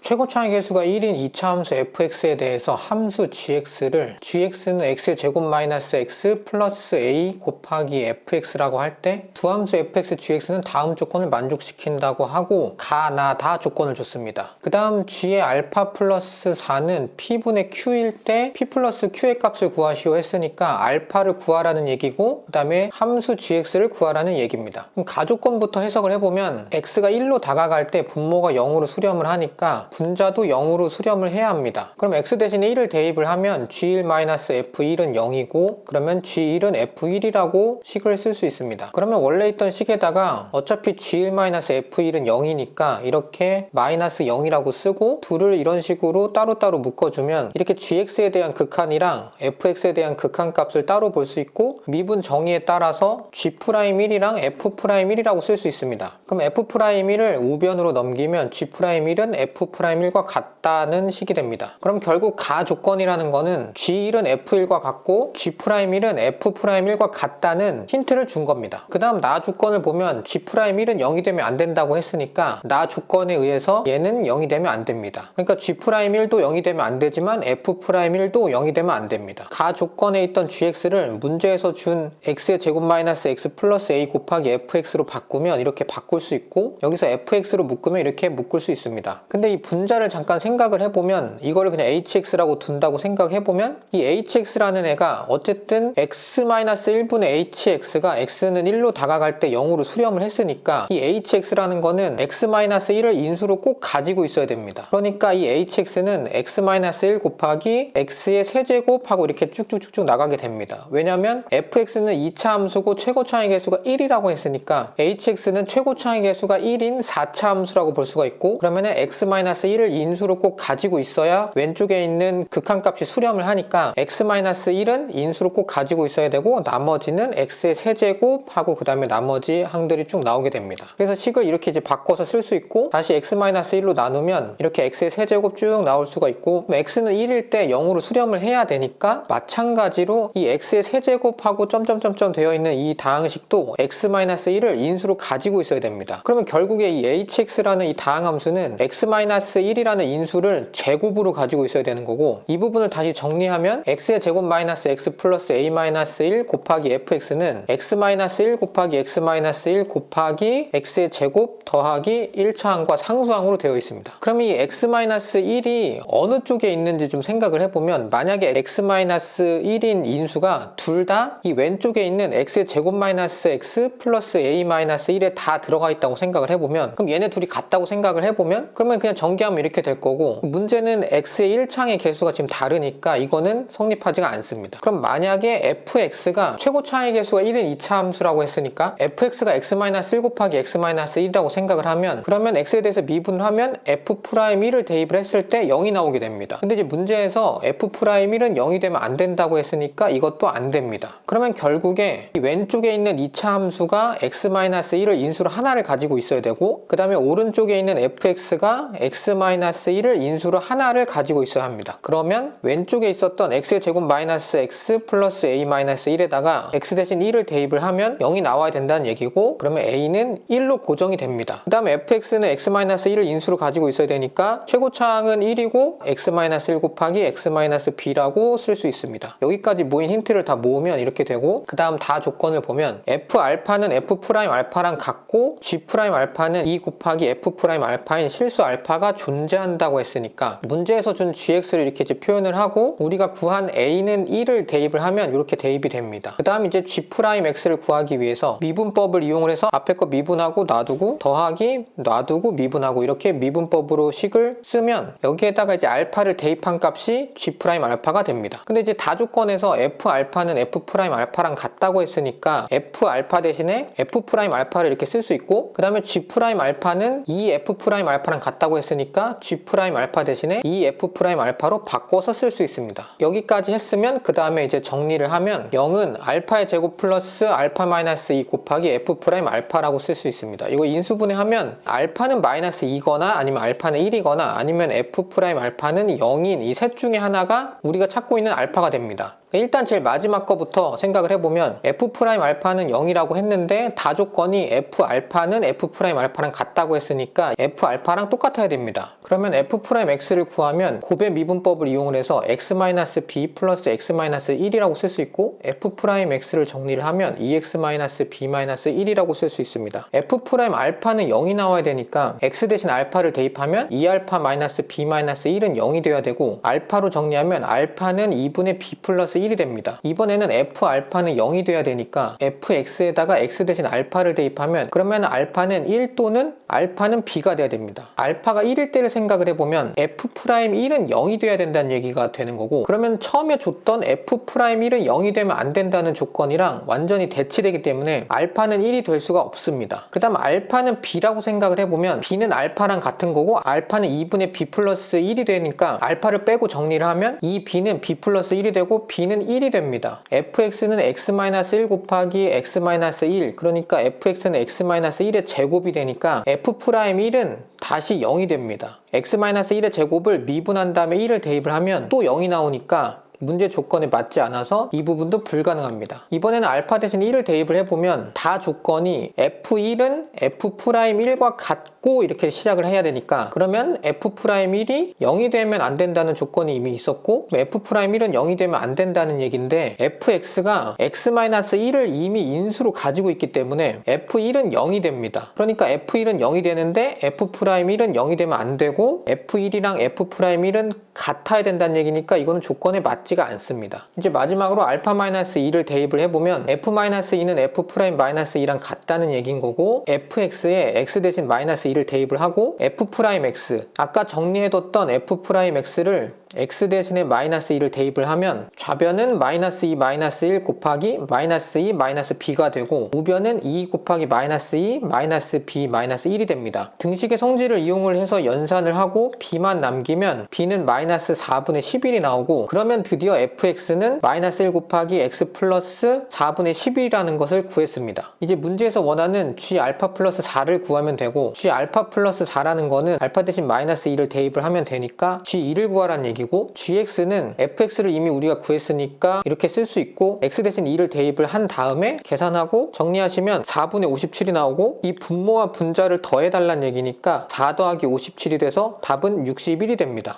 최고차항의 개수가 1인 2차 함수 fx에 대해서 함수 gx를 gx는 x의 제곱 마이너스 x 플러스 a 곱하기 fx라고 할 때 두 함수 fx, gx는 다음 조건을 만족시킨다고 하고 가, 나, 다 조건을 줬습니다. 그 다음 g의 알파 플러스 4는 p분의 q일 때 p 플러스 q의 값을 구하시오 했으니까 알파를 구하라는 얘기고 그 다음에 함수 gx를 구하라는 얘기입니다. 그럼 가조건부터 해석을 해보면 x가 1로 다가갈 때 분모가 0으로 수렴을 하니까 분자도 0으로 수렴을 해야 합니다. 그럼 x 대신에 1을 대입을 하면 g1-f1은 0이고 그러면 g1은 f1이라고 식을 쓸 수 있습니다. 그러면 원래 있던 식에다가 어차피 g1-f1은 0이니까 이렇게 마이너스 0이라고 쓰고 둘을 이런 식으로 따로따로 묶어주면 이렇게 gx에 대한 극한이랑 fx에 대한 극한 값을 따로 볼 수 있고 미분 정의에 따라서 g'1이랑 f'1이라고 쓸 수 있습니다. 그럼 f'1을 우변으로 넘기면 g'1은 f'1과 같다는 식이 됩니다. 그럼 결국 가 조건이라는 거는 g1은 f1과 같고 g'1은 f'1과 같다는 힌트를 준 겁니다. 그 다음 나 조건을 보면 g'1은 0이 되면 안 된다고 했으니까 나 조건에 의해서 얘는 0이 되면 안 됩니다. 그러니까 g'1도 0이 되면 안 되지만 f'1도 0이 되면 안 됩니다. 가 조건에 있던 gx를 문제에서 준 x의 제곱 마이너스 x 플러스 a 곱하기 fx로 바꾸면 이렇게 바꿀 수 있고 여기서 fx로 묶으면 이렇게 묶을 수 있습니다. 근데 이 분자를 잠깐 생각을 해보면 이거를 그냥 hx라고 둔다고 생각해보면 이 hx라는 애가 어쨌든 x-1분의 hx가 x는 1로 다가갈 때 0으로 수렴을 했으니까 이 hx라는 거는 x-1을 인수로 꼭 가지고 있어야 됩니다. 그러니까 이 hx는 x-1 곱하기 x의 세제곱하고 이렇게 쭉쭉쭉쭉 나가게 됩니다. 왜냐면 fx는 2차 함수고 최고차항의 개수가 1이라고 했으니까 hx는 최고차항의 개수가 1인 4차 함수라고 볼 수가 있고 그러면은 x-1을 인수로 꼭 가지고 있어야 왼쪽에 있는 극한값이 수렴을 하니까 x-1은 인수로 꼭 가지고 있어야 되고 나머지는 x의 세제곱하고 그 다음에 나머지 항들이 쭉 나오게 됩니다. 그래서 식을 이렇게 이제 바꿔서 쓸 수 있고 다시 x-1로 나누면 이렇게 x의 세제곱 쭉 나올 수가 있고 x는 1일 때 0으로 수렴을 해야 되니까 마찬가지로 이 x의 세제곱하고 점점점점 되어 있는 이 다항식도 x-1을 인수로 가지고 있어야 됩니다. 그러면 결국에 이 hx라는 이 다항함수는 x-1이라는 인수를 제곱으로 가지고 있어야 되는 거고 이 부분을 다시 정리하면 x의 제곱 마이너스 x 플러스 a-1 곱하기 fx는 x-1 곱하기 x-1 곱하기 x의 제곱 더하기 1차항과 상수항으로 되어 있습니다. 그럼 이 x-1이 어느 쪽에 있는지 좀 생각을 해보면 만약에 x-1인 인수가 둘 다 이 왼쪽에 있는 x의 제곱 마이너스 x 플러스 a-1에 다 들어가 있다고 생각을 해보면 그럼 얘네 둘이 같다고 생각을 해보면 그러면 그냥 전개하면 이렇게 될 거고 문제는 x의 1차항의 개수가 지금 다르니까 이거는 성립하지가 않습니다. 그럼 만약에 fx가 최고차항의 개수가 1인 2차 함수라고 했으니까 fx가 x-1 곱하기 x-1이라고 생각을 하면 그러면 x에 대해서 미분을 하면 f'1을 대입을 했을 때 0이 나오게 됩니다. 근데 이제 문제에서 f'1은 0이 되면 안 된다고 했으니까 이것도 안 됩니다. 그러면 결국에 이 왼쪽에 있는 2차 함수가 x-1을 인수로 하나를 가지고 있어야 되고 그 다음에 오른쪽에 있는 fx가 x-1을 인수로 하나를 가지고 있어야 합니다. 그러면 왼쪽에 있었던 x의 제곱 마이너스 x 플러스 a-1에다가 x 대신 1을 대입을 하면 0이 나와야 된다는 얘기고 그러면 a는 1로 고정이 됩니다. 그 다음에 fx는 x-1을 인수로 가지고 있어야 되니까 최고차항은 1이고 x-1 곱하기 x-b라고 쓸 수 있습니다. 여기까지 모인 힌트를 다 모으면 이렇게 되고 그 다음 다 조건을 보면 f알파는 f'알파랑 같고 g'알파는 2 곱하기 f'알파인 실수 알파가 존재한다고 했으니까 문제에서 준 gx를 이렇게 이제 표현을 하고 우리가 구한 a는 1을 대입을 하면 이렇게 대입이 됩니다. 그 다음 이제 g'x를 구하기 위해서 미분법을 이용을 해서 앞에 거 미분하고 놔두고 더하기 놔두고 미분하고 이렇게 미분법으로 식을 쓰면 여기에다가 이제 알파를 대입한 값이 g'알파가 됩니다. 근데 이제 다조건에서 f알파는 f'알파랑 같다고 했으니까 f알파 대신에 f'알파를 이렇게 쓸 수 있고 그 다음에 g'알파는 2f'알파랑 같다고 했으니까 g'알파 대신에 2f'알파로 바꿔서 쓸 수 있습니다. 여기까지 했으면 그 다음에 이제 정리를 하면 0은 알파의 제곱 플러스 알파 마이너스 2 곱하기 f'알파라고 쓸 수 있습니다. 이거 인수분해하면 알파는 마이너스 2거나 아니면 알파는 1이거나 아니면 f'알파는 0인 이 셋 중에 하나가 우리가 찾고 있는 알파가 됩니다. 일단 제일 마지막 거부터 생각을 해보면 F'알파는 0이라고 했는데 다 조건이 F알파는 F'알파랑 같다고 했으니까 F알파랑 똑같아야 됩니다. 그러면 F'X를 구하면 곱의 미분법을 이용을 해서 X-B 플러스 X-1이라고 쓸 수 있고 F'X를 정리를 하면 EX-B-1이라고 쓸 수 있습니다. F'알파는 0이 나와야 되니까 X 대신 알파를 대입하면 2알파-B-1은 0이 돼야 되고 알파로 정리하면 알파는 2분의 B 플러스 1이 됩니다. 이번에는 F알파는 0이 돼야 되니까 Fx에다가 X 대신 알파를 대입하면 그러면 알파는 1 또는 알파는 B가 돼야 됩니다. 알파가 1일 때를 생각을 해보면 F'1은 0이 돼야 된다는 얘기가 되는 거고 그러면 처음에 줬던 F'1은 0이 되면 안 된다는 조건이랑 완전히 대치되기 때문에 알파는 1이 될 수가 없습니다. 그 다음 알파는 B라고 생각을 해보면 B는 알파랑 같은 거고 알파는 2분의 B 플러스 1이 되니까 알파를 빼고 정리를 하면 이 B는 B 플러스 1이 되고 B는 1이 됩니다. Fx는 X-1 곱하기 X-1 그러니까 Fx는 X-1의 제곱이 되니까 F'1은 다시 0이 됩니다. X-1의 제곱을 미분한 다음에 1을 대입을 하면 또 0이 나오니까 문제 조건에 맞지 않아서 이 부분도 불가능합니다. 이번에는 알파 대신 1을 대입을 해보면 다 조건이 F1은 F'1과 같고 이렇게 시작을 해야 되니까 그러면 F'1이 0이 되면 안 된다는 조건이 이미 있었고 F'1은 0이 되면 안 된다는 얘기인데 Fx가 X-1을 이미 인수로 가지고 있기 때문에 F1은 0이 됩니다. 그러니까 F1은 0이 되는데 F'1은 0이 되면 안 되고 F1이랑 F'1은 같아야 된다는 얘기니까 이거는 조건에 맞지가 않습니다. 이제 마지막으로 알파-2를 대입을 해보면 F-2는 F'-2랑 같다는 얘기인 거고 Fx에 X 대신 -2를 대입을 하고 F'X 아까 정리해뒀던 F'X를 X 대신에 -2를 대입을 하면 좌변은 -2, -1 곱하기 -2, -b가 되고 우변은 2 곱하기 -2, -b, -1이 됩니다. 등식의 성질을 이용을 해서 연산을 하고 b만 남기면 b는 -4분의 11이 나오고 그러면 드디어 fx는 -1 곱하기 x 플러스 4분의 11이라는 것을 구했습니다. 이제 문제에서 원하는 g 알파 플러스 4를 구하면 되고 g 알파 플러스 4라는 거는 알파 대신 -2를 대입을 하면 되니까 g2를 구하라는 얘기고 gx는 fx를 이미 우리가 구했으니까 이렇게 쓸 수 있고 x 대신 2를 대입을 한 다음에 계산하고 정리하시면 4분의 57이 나오고 이 분모와 분자를 더해달라는 얘기니까 4 더하기 57이 돼서 답은 61이 됩니다.